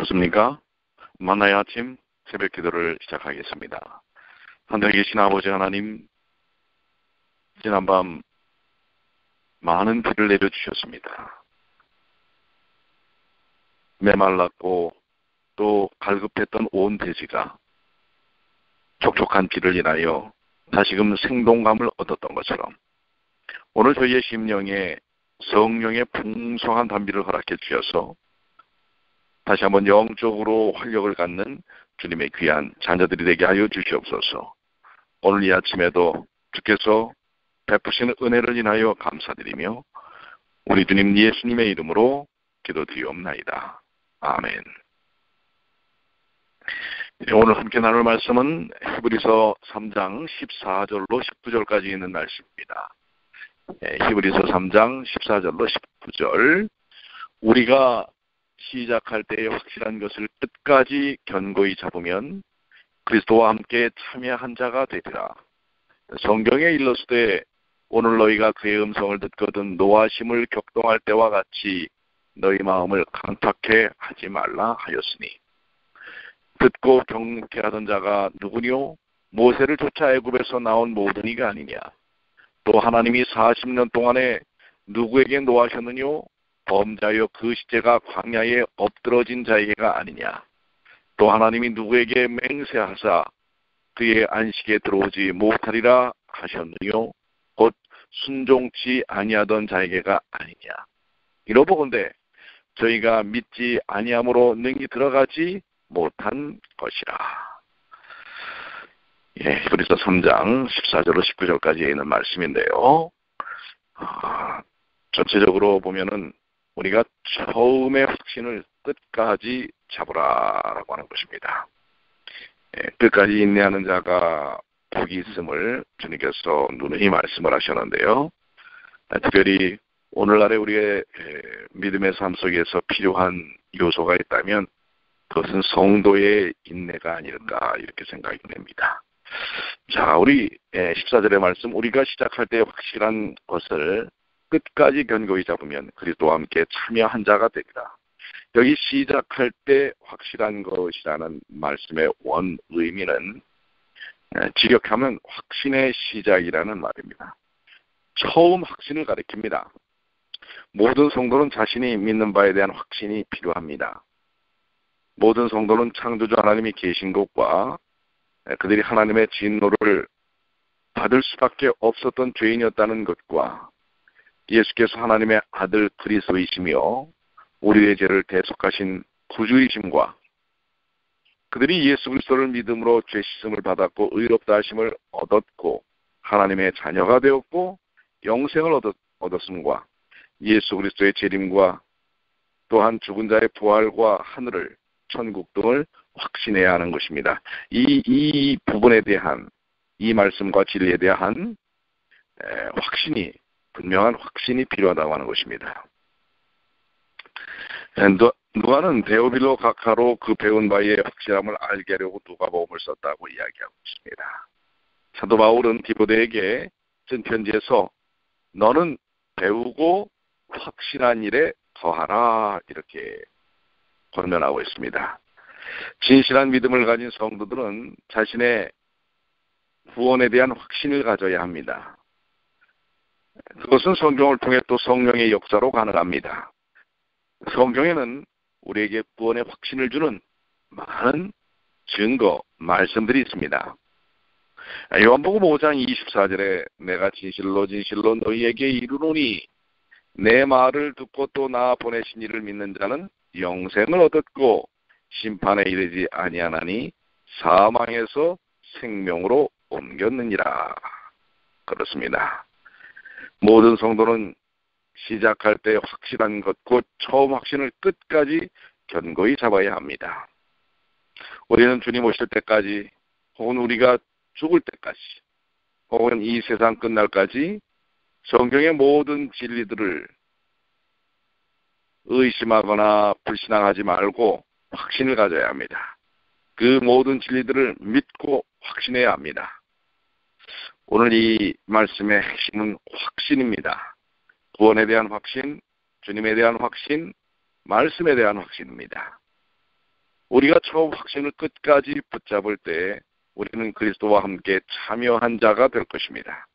안녕하십니까? 만나의 아침 새벽 기도를 시작하겠습니다. 하늘에 계신 아버지 하나님, 지난밤 많은 비를 내려주셨습니다. 메말랐고 또 갈급했던 온 대지가 촉촉한 비를 인하여 다시금 생동감을 얻었던 것처럼 오늘 저희의 심령에 성령의 풍성한 단비를 허락해 주셔서 다시 한번 영적으로 활력을 갖는 주님의 귀한 자녀들이 되게 하여 주시옵소서. 오늘 이 아침에도 주께서 베푸시는 은혜를 인하여 감사드리며 우리 주님 예수님의 이름으로 기도드리옵나이다. 아멘. 오늘 함께 나눌 말씀은 히브리서 3장 14절로 19절까지 있는 말씀입니다. 히브리서 3장 14절로 19절. 우리가 시작할 때에 확실한 것을 끝까지 견고히 잡으면 그리스도와 함께 참여한 자가 되리라. 성경에 일렀을 때 오늘 너희가 그의 음성을 듣거든 노하심을 격동할 때와 같이 너희 마음을 강팍해 하지 말라 하였으니 듣고 경케 하던 자가 누구뇨? 모세를 쫓아 애굽에서 나온 모든 이가 아니냐? 또 하나님이 40년 동안에 누구에게 노하셨느뇨? 범자여 그 시제가 광야에 엎드러진 자에게가 아니냐? 또 하나님이 누구에게 맹세하사 그의 안식에 들어오지 못하리라 하셨느뇨? 곧 순종치 아니하던 자에게가 아니냐? 이러보건대 저희가 믿지 아니함으로 능히 들어가지 못한 것이라. 히브리서 3장 14절로 19절까지 있는 말씀인데요. 전체적으로 보면은 우리가 처음의 확신을 끝까지 잡으라라고 하는 것입니다. 끝까지 인내하는 자가 복이 있음을 주님께서 누누이 말씀을 하셨는데요. 특별히 오늘날의 우리의 믿음의 삶 속에서 필요한 요소가 있다면 그것은 성도의 인내가 아닐까 이렇게 생각이 됩니다. 자, 우리 14절의 말씀, 우리가 시작할 때 확실한 것을 끝까지 견고히 잡으면 그리스도와 함께 참여한 자가 되리라. 여기 시작할 때 확실한 것이라는 말씀의 원 의미는 직역하면 확신의 시작이라는 말입니다. 처음 확신을 가리킵니다. 모든 성도는 자신이 믿는 바에 대한 확신이 필요합니다. 모든 성도는 창조주 하나님이 계신 것과 그들이 하나님의 진노를 받을 수밖에 없었던 죄인이었다는 것과 예수께서 하나님의 아들 그리스도이시며 우리의 죄를 대속하신 구주이심과 그들이 예수 그리스도를 믿음으로 죄 씻음을 받았고 의롭다 하심을 얻었고 하나님의 자녀가 되었고 영생을 얻었음과 예수 그리스도의 재림과 또한 죽은 자의 부활과 하늘을 천국 등을 확신해야 하는 것입니다. 이 부분에 대한 이 말씀과 진리에 대한 확신이 분명한 확신이 필요하다고 하는 것입니다. 누가는 데오빌로 각하로 그 배운 바의 확실함을 알게 하려고 누가복음을 썼다고 이야기하고 있습니다. 사도 바울은 디모데에게 쓴 편지에서 너는 배우고 확실한 일에 더하라 이렇게 권면하고 있습니다. 진실한 믿음을 가진 성도들은 자신의 구원에 대한 확신을 가져야 합니다. 그것은 성경을 통해 또 성령의 역사로 가능합니다. 성경에는 우리에게 구원의 확신을 주는 많은 증거, 말씀들이 있습니다. 요한복음 5장 24절에 내가 진실로 진실로 너희에게 이르노니 내 말을 듣고 또 나 보내신 이를 믿는 자는 영생을 얻었고 심판에 이르지 아니하나니 사망에서 생명으로 옮겼느니라. 그렇습니다. 모든 성도는 시작할 때 확실한 것, 곧 처음 확신을 끝까지 견고히 잡아야 합니다. 우리는 주님 오실 때까지 혹은 우리가 죽을 때까지 혹은 이 세상 끝날까지 성경의 모든 진리들을 의심하거나 불신앙하지 말고 확신을 가져야 합니다. 그 모든 진리들을 믿고 확신해야 합니다. 오늘 이 말씀의 핵심은 확신입니다. 구원에 대한 확신, 주님에 대한 확신, 말씀에 대한 확신입니다. 우리가 처음 확신을 끝까지 붙잡을 때 우리는 그리스도와 함께 참여한 자가 될 것입니다.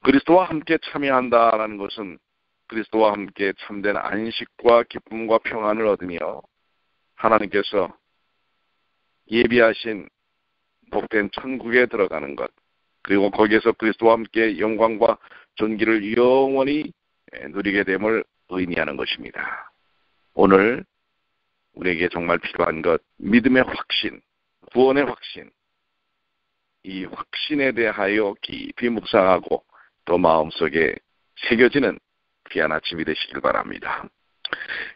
그리스도와 함께 참여한다라는 것은 그리스도와 함께 참된 안식과 기쁨과 평안을 얻으며 하나님께서 예비하신 복된 천국에 들어가는 것, 그리고 거기에서 그리스도와 함께 영광과 존귀를 영원히 누리게 됨을 의미하는 것입니다. 오늘 우리에게 정말 필요한 것, 믿음의 확신, 구원의 확신, 이 확신에 대하여 깊이 묵상하고 또 마음속에 새겨지는 귀한 아침이 되시길 바랍니다.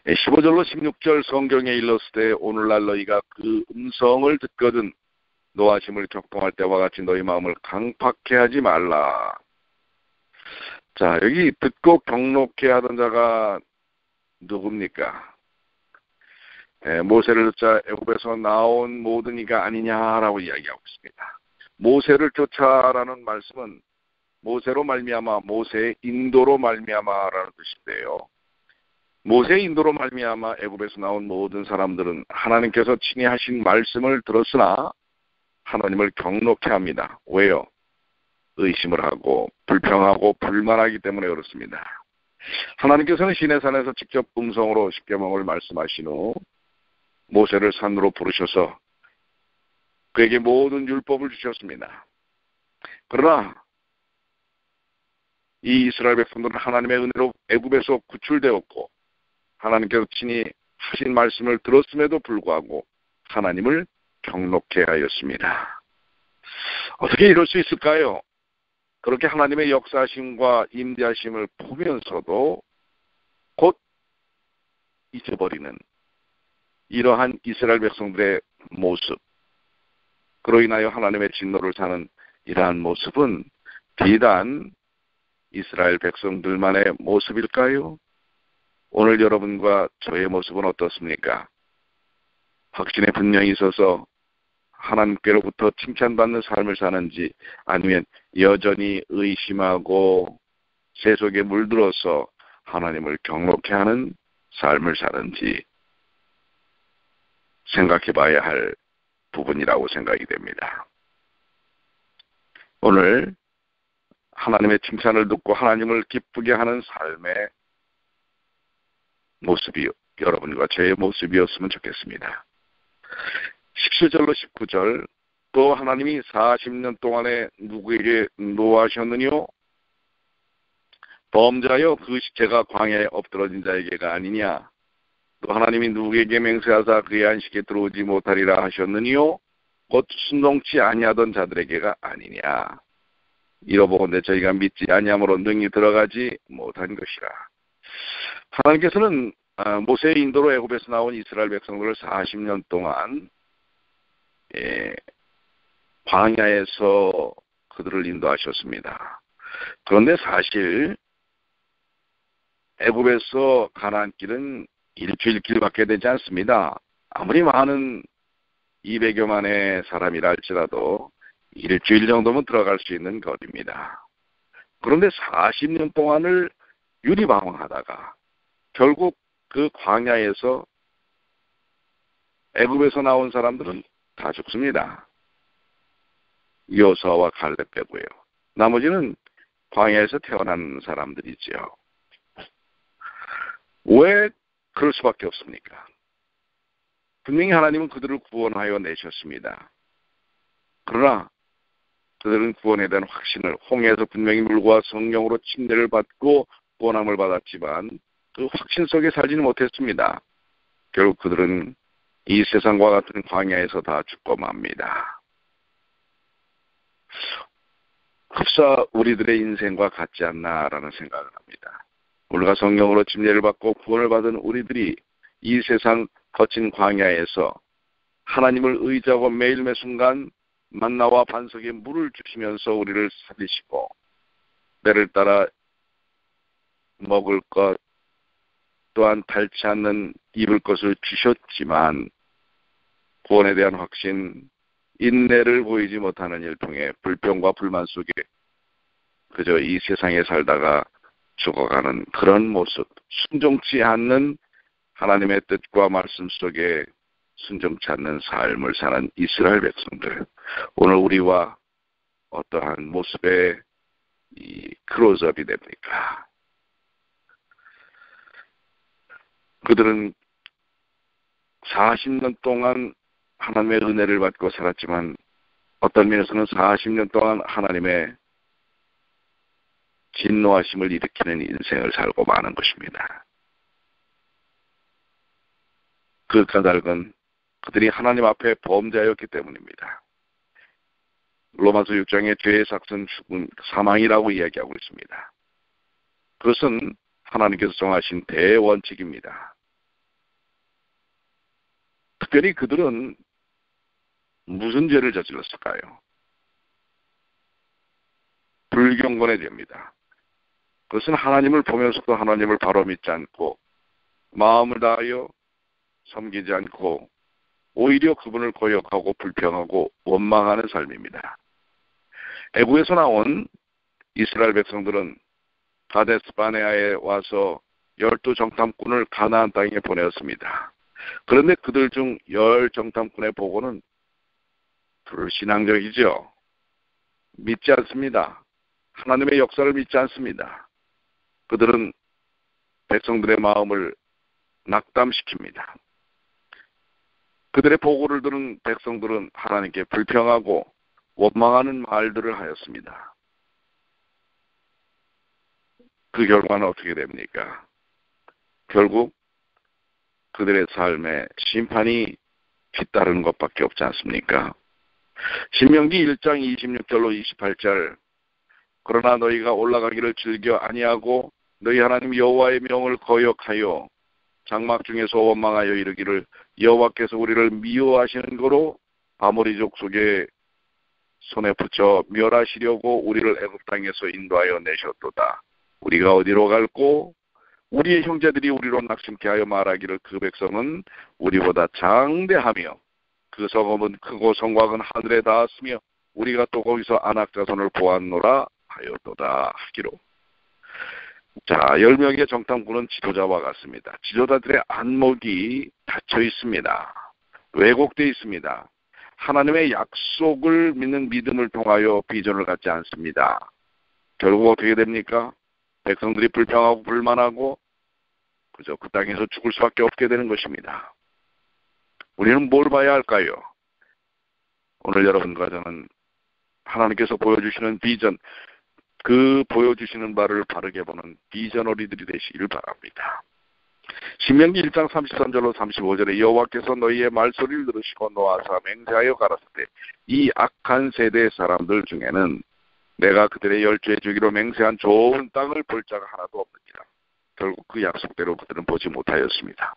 15절로 16절 성경에 일렀을 때 오늘날 너희가 그 음성을 듣거든 노하심을 격동할 때와 같이 너희 마음을 강팍해 하지 말라. 자, 여기 듣고 경록해 하던 자가 누굽니까? 모세를 쫓아 애굽에서 나온 모든 이가 아니냐라고 이야기하고 있습니다. 모세를 쫓아라는 말씀은 모세로 말미암아, 모세의 인도로 말미암아라는 뜻인데요. 모세의 인도로 말미암아 애굽에서 나온 모든 사람들은 하나님께서 친히 하신 말씀을 들었으나 하나님을 경록해 합니다. 왜요? 의심을 하고 불평하고 불만하기 때문에 그렇습니다. 하나님께서는 시내산에서 직접 음성으로 십계명을 말씀하신 후 모세를 산으로 부르셔서 그에게 모든 율법을 주셨습니다. 그러나 이 이스라엘 백성들은 하나님의 은혜로 애굽에서 구출되었고 하나님께서 친히 하신 말씀을 들었음에도 불구하고 하나님을 경록해 하였습니다. 어떻게 이럴 수 있을까요? 그렇게 하나님의 역사하심과 임재하심을 보면서도 곧 잊어버리는 이러한 이스라엘 백성들의 모습, 그로 인하여 하나님의 진노를 사는 이러한 모습은 비단 이스라엘 백성들만의 모습일까요? 오늘 여러분과 저의 모습은 어떻습니까? 확신에 분명히 있어서 하나님께로부터 칭찬받는 삶을 사는지, 아니면 여전히 의심하고 세속에 물들어서 하나님을 경록해 하는 삶을 사는지 생각해 봐야 할 부분이라고 생각이 됩니다. 오늘 하나님의 칭찬을 듣고 하나님을 기쁘게 하는 삶의 모습이 여러분과 저의 모습이었으면 좋겠습니다. 17절로 19절, 또 하나님이 40년 동안에 누구에게 노하셨느뇨? 범죄하여 그 식체가 광야에 엎드러진 자에게가 아니냐? 또 하나님이 누구에게 맹세하사 그의 안식에 들어오지 못하리라 하셨느뇨? 곧 순종치 아니하던 자들에게가 아니냐? 이러보건대 저희가 믿지 아니함으로 능히 들어가지 못한 것이라. 하나님께서는 모세의 인도로 애굽에서 나온 이스라엘 백성들을 40년 동안 광야에서 그들을 인도하셨습니다. 그런데 사실 애굽에서 가나안 길은 일주일 길밖에 되지 않습니다. 아무리 많은 200여만의 사람이라 할지라도 일주일 정도면 들어갈 수 있는 거리입니다. 그런데 40년 동안을 유리방황하다가 결국 그 광야에서 애굽에서 나온 사람들은 다 죽습니다. 여호수아와 갈렙 빼고요. 나머지는 광야에서 태어난 사람들이죠. 왜 그럴 수밖에 없습니까? 분명히 하나님은 그들을 구원하여 내셨습니다. 그러나 그들은 구원에 대한 확신을 홍해에서 분명히 물과 성령으로 침례를 받고 구원함을 받았지만 그 확신 속에 살지는 못했습니다. 결국 그들은 이 세상과 같은 광야에서 다 죽고 맙니다. 흡사 우리들의 인생과 같지 않나라는 생각을 합니다. 우리가 성령으로 침례를 받고 구원을 받은 우리들이 이 세상 거친 광야에서 하나님을 의지하고 매일 매 순간 만나와 반석에 물을 주시면서 우리를 살리시고 때를 따라 먹을 것 또한 닳지 않는 입을 것을 주셨지만 구원에 대한 확신, 인내를 보이지 못하는 일 통해 불평과 불만 속에 그저 이 세상에 살다가 죽어가는 그런 모습, 순종치 않는 하나님의 뜻과 말씀 속에 순종치 않는 삶을 사는 이스라엘 백성들, 오늘 우리와 어떠한 모습의 이 클로즈업이 됩니까? 그들은 40년 동안 하나님의 은혜를 받고 살았지만 어떤 면에서는 40년 동안 하나님의 진노하심을 일으키는 인생을 살고 마는 것입니다. 그 까닭은 그들이 하나님 앞에 범죄하였기 때문입니다. 로마서 6장의 죄의 삭은 죽음, 사망이라고 이야기하고 있습니다. 그것은 하나님께서 정하신 대원칙입니다. 특별히 그들은 무슨 죄를 저질렀을까요? 불경건의 죄입니다. 그것은 하나님을 보면서도 하나님을 바로 믿지 않고 마음을 다하여 섬기지 않고 오히려 그분을 거역하고 불평하고 원망하는 삶입니다. 애국에서 나온 이스라엘 백성들은 가데스 바네아에 와서 12정탐꾼을 가나안 땅에 보내었습니다. 그런데 그들 중 10정탐꾼의 보고는 불신앙적이죠. 믿지 않습니다. 하나님의 역사를 믿지 않습니다. 그들은 백성들의 마음을 낙담시킵니다. 그들의 보고를 들은 백성들은 하나님께 불평하고 원망하는 말들을 하였습니다. 그 결과는 어떻게 됩니까? 결국 그들의 삶에 심판이 뒤따르는 것밖에 없지 않습니까? 신명기 1장 26절로 28절, 그러나 너희가 올라가기를 즐겨 아니하고 너희 하나님 여호와의 명을 거역하여 장막 중에서 원망하여 이르기를 여호와께서 우리를 미워하시는 거로 아모리 족속의 손에 붙여 멸하시려고 우리를 애굽 땅에서 인도하여 내셨도다. 우리가 어디로 갈고 우리의 형제들이 우리로 낙심케 하여 말하기를 그 백성은 우리보다 장대하며 그 성읍은 크고 성곽은 하늘에 닿았으며 우리가 또 거기서 아낙 자손을 보았노라 하였도다 하기로. 자, 10명의 정탐꾼은 지도자와 같습니다. 지도자들의 안목이 닫혀 있습니다. 왜곡되어 있습니다. 하나님의 약속을 믿는 믿음을 통하여 비전을 갖지 않습니다. 결국 어떻게 됩니까? 백성들이 불평하고 불만하고 그저 그 땅에서 죽을 수밖에 없게 되는 것입니다. 우리는 뭘 봐야 할까요? 오늘 여러분과 저는 하나님께서 보여주시는 비전, 그 보여주시는 바를 바르게 보는 비전어리들이 되시길 바랍니다. 신명기 1장 33절로 35절에 여호와께서 너희의 말소리를 들으시고 노하사 맹세하여 가라사대 이 악한 세대의 사람들 중에는 내가 그들의 열조에 주기로 맹세한 좋은 땅을 볼 자가 하나도 없느니라. 결국 그 약속대로 그들은 보지 못하였습니다.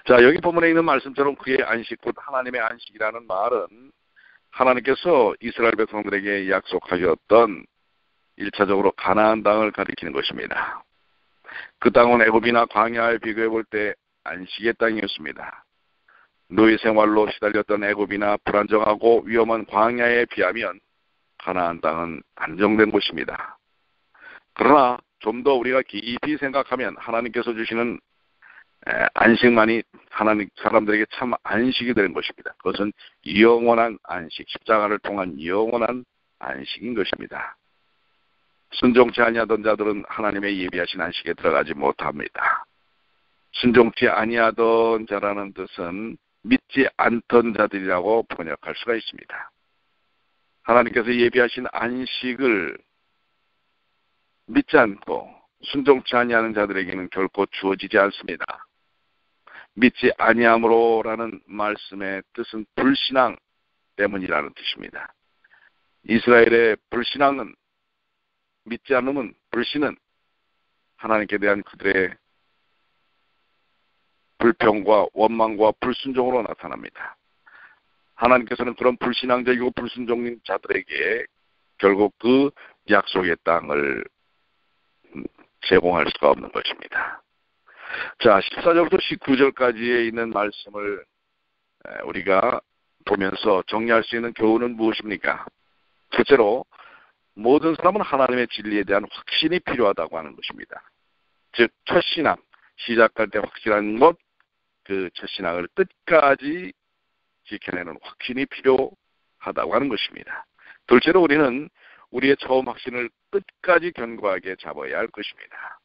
자, 여기 본문에 있는 말씀처럼 그의 안식 곧 하나님의 안식이라는 말은 하나님께서 이스라엘 백성들에게 약속하셨던 1차적으로 가나안 땅을 가리키는 것입니다. 그 땅은 애굽이나 광야에 비교해 볼 때 안식의 땅이었습니다. 노예 생활로 시달렸던 애굽이나 불안정하고 위험한 광야에 비하면 가나안 땅은 안정된 곳입니다. 그러나 좀 더 우리가 깊이 생각하면 하나님께서 주시는 안식만이 하나님 사람들에게 참 안식이 되는 것입니다. 그것은 영원한 안식, 십자가를 통한 영원한 안식인 것입니다. 순종치 아니하던 자들은 하나님의 예비하신 안식에 들어가지 못합니다. 순종치 아니하던 자라는 뜻은 믿지 않던 자들이라고 번역할 수가 있습니다. 하나님께서 예비하신 안식을 믿지 않고 순종치 아니하는 자들에게는 결코 주어지지 않습니다. 믿지 아니함으로라는 말씀의 뜻은 불신앙 때문이라는 뜻입니다. 이스라엘의 불신앙은, 믿지 않음은, 불신은 하나님께 대한 그들의 불평과 원망과 불순종으로 나타납니다. 하나님께서는 그런 불신앙적이고 불순종인 자들에게 결국 그 약속의 땅을 제공할 수가 없는 것입니다. 자, 14절부터 19절까지에 있는 말씀을 우리가 보면서 정리할 수 있는 교훈은 무엇입니까? 첫째로 모든 사람은 하나님의 진리에 대한 확신이 필요하다고 하는 것입니다. 즉, 첫 신앙, 시작할 때 확실한 것, 그 첫 신앙을 끝까지 지켜내는 확신이 필요하다고 하는 것입니다. 둘째로 우리는 우리의 처음 확신을 끝까지 견고하게 잡아야 할 것입니다.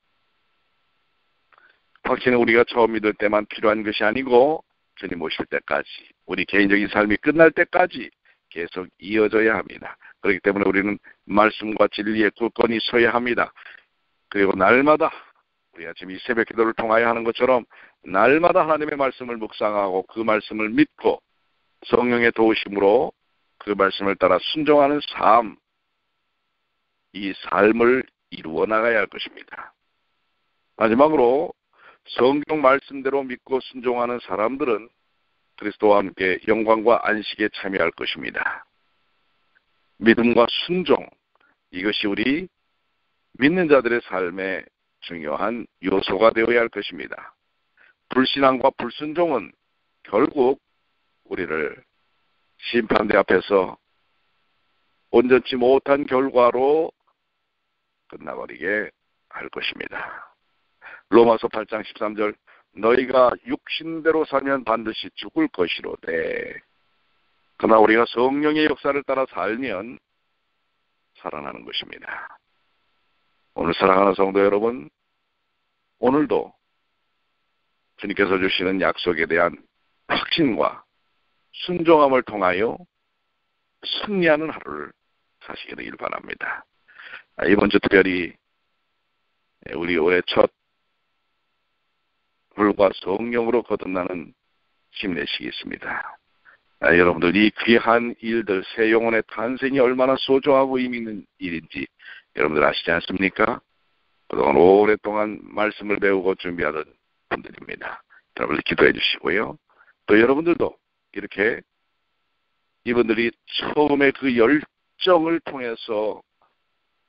확신은 우리가 처음 믿을 때만 필요한 것이 아니고 주님 오실 때까지, 우리 개인적인 삶이 끝날 때까지 계속 이어져야 합니다. 그렇기 때문에 우리는 말씀과 진리에 굳건히 서야 합니다. 그리고 날마다 우리가 지금 이 새벽 기도를 통하여 하는 것처럼 날마다 하나님의 말씀을 묵상하고 그 말씀을 믿고 성령의 도우심으로 그 말씀을 따라 순종하는 삶, 이 삶을 이루어 나가야 할 것입니다. 마지막으로 성경 말씀대로 믿고 순종하는 사람들은 그리스도와 함께 영광과 안식에 참여할 것입니다. 믿음과 순종, 이것이 우리 믿는 자들의 삶의 중요한 요소가 되어야 할 것입니다. 불신앙과 불순종은 결국 우리를 심판대 앞에서 온전치 못한 결과로 끝나버리게 할 것입니다. 로마서 8장 13절, 너희가 육신대로 살면 반드시 죽을 것이로되 그러나 우리가 성령의 역사를 따라 살면 살아나는 것입니다. 오늘 사랑하는 성도 여러분, 오늘도 주님께서 주시는 약속에 대한 확신과 순종함을 통하여 승리하는 하루를 사시게 되길 바랍니다. 이번 주 특별히 우리 올해 첫 불과 성령으로 거듭나는 힘내식이 있습니다. 여러분들 이 귀한 일들, 새 영혼의 탄생이 얼마나 소중하고 의미 있는 일인지 여러분들 아시지 않습니까? 그동안 오랫동안 말씀을 배우고 준비하던 분들입니다. 여러분들 기도해 주시고요. 또 여러분들도 이렇게 이분들이 처음에 그 열정을 통해서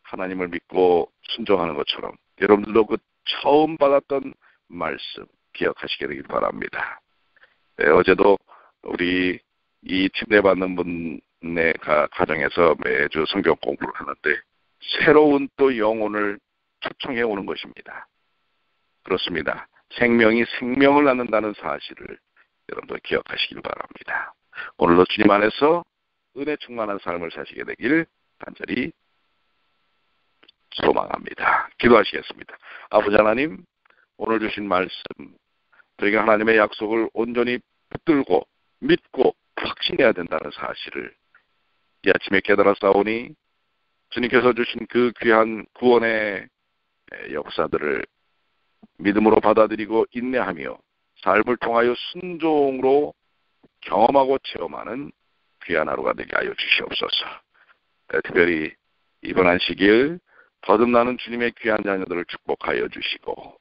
하나님을 믿고 순종하는 것처럼 여러분들도 그 처음 받았던 말씀 기억하시게 되길 바랍니다. 네, 어제도 우리 이 침례받는 분의 가정에서 매주 성경 공부를 하는데 새로운 또 영혼을 초청해 오는 것입니다. 그렇습니다. 생명이 생명을 낳는다는 사실을 여러분들 기억하시길 바랍니다. 오늘도 주님 안에서 은혜 충만한 삶을 사시게 되길 간절히 소망합니다. 기도하시겠습니다. 아버지 하나님, 오늘 주신 말씀, 저희가 하나님의 약속을 온전히 붙들고 믿고 확신해야 된다는 사실을 이 아침에 깨달아 싸우니 주님께서 주신 그 귀한 구원의 역사들을 믿음으로 받아들이고 인내하며 삶을 통하여 순종으로 경험하고 체험하는 귀한 하루가 되게 하여 주시옵소서. 특별히 이번 안식일 거듭나는 주님의 귀한 자녀들을 축복하여 주시고